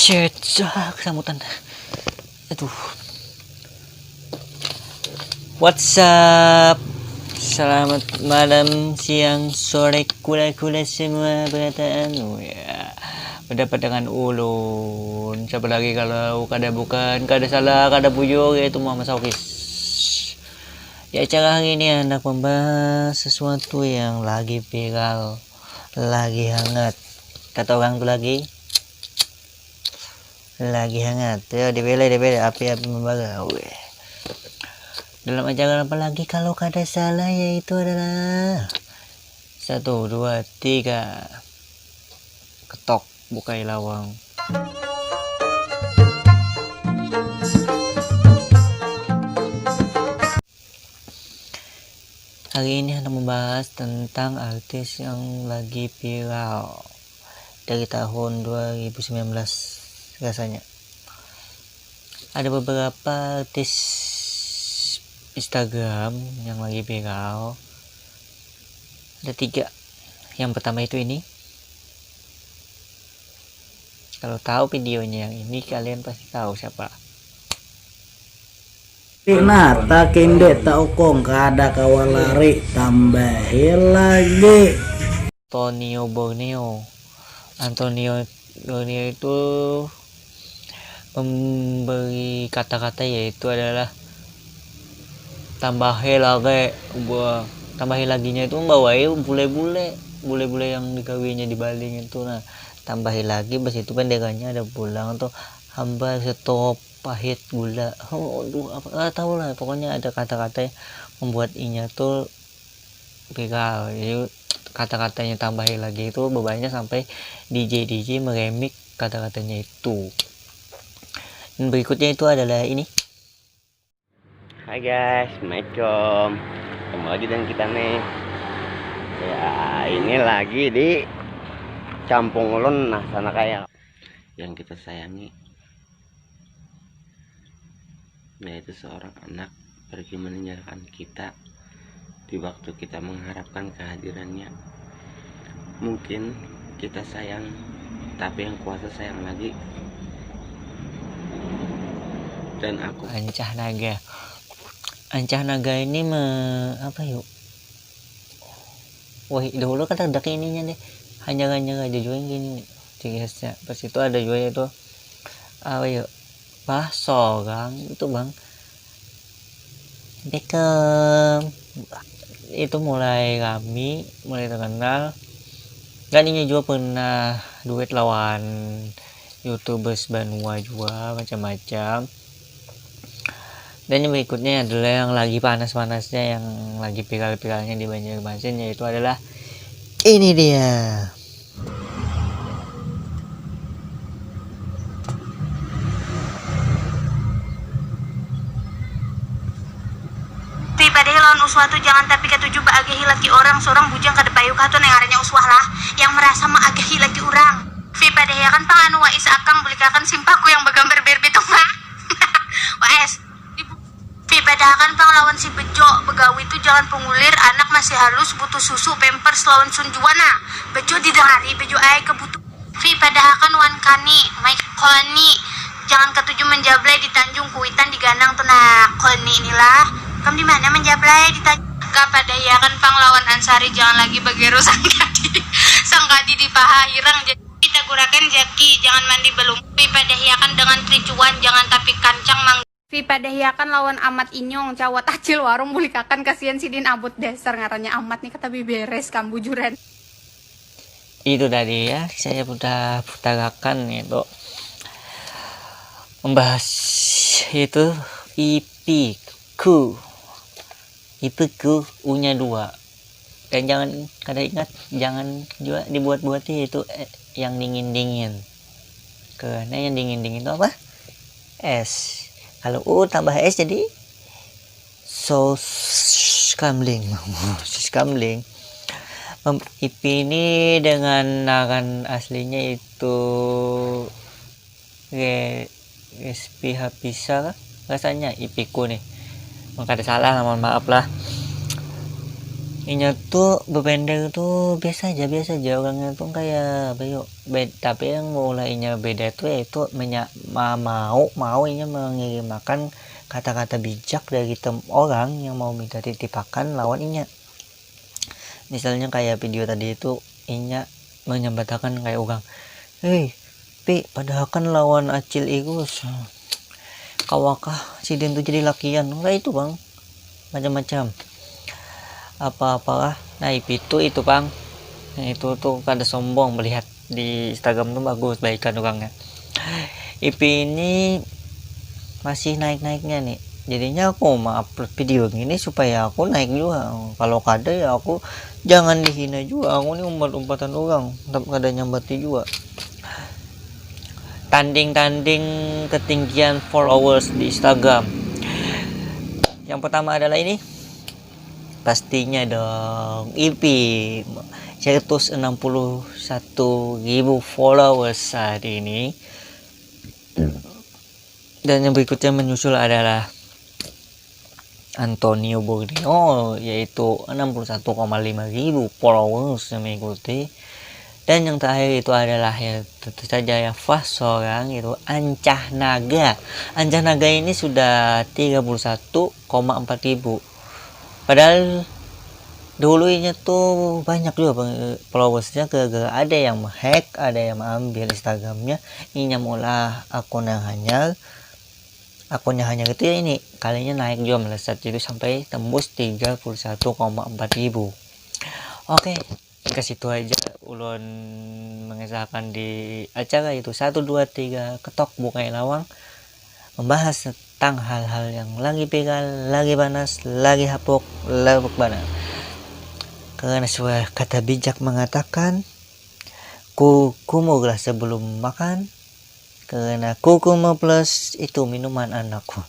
Shit, kesamutan. Aduh. What's up? Selamat malam, siang, sore, kula-kula semua berataan. Ya, berdapat dengan ulun. Siapa lagi kalau kada bukan, kada salah, kada bujur, yaitu Muhammad Saukis. Ya, acara hari ini hendak membahas sesuatu yang lagi viral, lagi hangat. Kata orang tuh lagi hangat. Ya, dibeli api-api membara. Dalam ajaran apa lagi kalau kada salah, yaitu adalah 1, 2, 3 ketok bukai lawang. Hari ini hendak membahas tentang artis yang lagi viral dari tahun 2019 rasanya. Ada beberapa artis Instagram yang lagi viral. Ada 3. Yang pertama itu ini. Kalau tahu videonya yang ini, kalian pasti tahu siapa. Nah, tak kende tak ukong kada kawan lari tambahin lagi. Antonio Borneo itu memberi kata-kata, yaitu adalah tambahin laginya itu membawai bule-bule yang dikawinnya di Baling itu. Nah, tambahin lagi, bas itu pendekannya ada pulang tuh hamba stop pahit gula. Apa tahu lah, pokoknya ada kata-kata yang membuat inya tuh viral. Jadi kata-katanya tambahin lagi itu bebannya sampai DJ meremik kata-katanya itu. Dan berikutnya itu adalah ini. Hai guys, Assalamualaikum. Ketemu lagi dengan kita nih. Ya, ini lagi di Kampung Ulun. Nah, sana kayak yang kita sayangi, yaitu seorang anak pergi meninggalkan kita di waktu kita mengharapkan kehadirannya. Mungkin kita sayang, tapi yang kuasa sayang lagi. Dan aku Ancah Naga ini apa yuk? Wah, dahulu kan ada ininya deh. Hanya aja juga yang gini. Cikesnya. Pas itu ada juga itu apa yuk? Bakso kan itu Bang Beckham. Itu mulai terkenal. Dan ini juga pernah duet lawan YouTubers Banua juga macam-macam. Dan yang berikutnya adalah yang lagi panas-panasnya, yang lagi viral-viralnya di Banjarmasin, yaitu adalah ini dia. Padahal lawan uswah tu jangan tapi ketujuh baagahi laki orang seorang bujang kada payu katon yang aranya uswah lah yang merasa maagahi laki orang. Fi padahal kan panganu wa is akang belikakan simpaku yang begambar berbe tong mah. Wes. Fi padahal kan panglawan si bejo begawi itu jangan pengulir anak masih halus butuh susu pampers lawan sunjuana. Bejo didengari bejo ai kebutuh. Fi padahal kan wan kani Mike Koni jangan ketujuh menjablay di Tanjung Kuitan diganang tenang Koni inilah. Kamu di mana menjablay ditanya kapadayakan panglawan Ansari jangan lagi bagero sangkadi di paha hirang jadi kita gurakan jaki jangan mandi belum pi padayakan dengan tricuan jangan tapi kancang mang pi padayakan lawan amat inyong cawat acil warung bulikakan kasihan sidin abut dasar ngarannya amat nih kata beres kambujuran. Itu tadi ya, saya udah putarakan itu membahas itu IP-ku U-nya 2. Dan jangan kada ingat, jangan juga dibuat-buat itu yang dingin-dingin. Karena yang dingin-dingin itu apa? Es. Kalau U tambah S jadi sos kamling. IP ini dengan naran aslinya itu Respi Hapisa rasanya IP-ku nih. Kada salah, mohon maaf lah. Ini tuh bebender tuh biasa aja orangnya tuh kayak apa yuk, tapi yang mulainya beda itu yaitu maunya mengirimkan kata-kata bijak dari orang yang mau minta titipakan lawan inya. Misalnya kayak video tadi itu inya menyambatakan kayak orang, pi padahal kan lawan acil igus kawakah si Den tuh jadi lakian enggak itu bang, macam-macam apa-apalah. Nah itu bang, nah, itu tuh kada sombong melihat di Instagram tuh bagus baikan orangnya. IP ini masih naik-naiknya nih, jadinya aku mau upload video gini supaya aku naik juga. Kalau kada ya aku jangan dihina juga, aku ini umpat-umpatan orang tetap kada nyambati juga. Tanding ketinggian followers di Instagram. Yang pertama adalah ini pastinya dong IP 161.000 followers saat ini. Dan yang berikutnya menyusul adalah Antonio Borneo yaitu 61,5 ribu followers yang mengikuti. Dan yang terakhir itu adalah ya tentu saja ya fast seorang itu Ancah Naga. Ancah Naga ini sudah 31,4 ribu. Padahal dulunya tuh banyak juga followersnya, gara-gara ada yang hack, ada yang mengambil Instagramnya, ini mulai akunnya hanya gitu ya. Ini kalinya naik juga melesat itu sampai tembus 31,4 ribu. Oke, ke situ aja ulun mengesahkan di acara itu 1 2 3 ketok bukai lawang, membahas tentang hal-hal yang lagi viral, lagi panas, lagi hapuk banar. Karena sebuah kata bijak mengatakan kukumuglah sebelum makan, karena kukumu plus itu minuman anakku.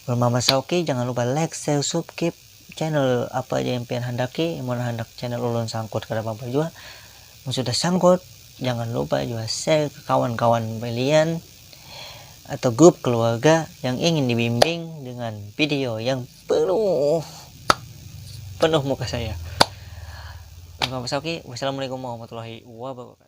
Mama Sauki, jangan lupa like, share, subscribe channel apa aja yang pengen handaki. Mau hendak channel ulun sangkut kada apa juga, sudah sangkut jangan lupa juga share ke kawan-kawan kalian atau grup keluarga yang ingin dibimbing dengan video yang penuh muka saya. Mama Sauki, wassalamualaikum warahmatullahi wabarakatuh.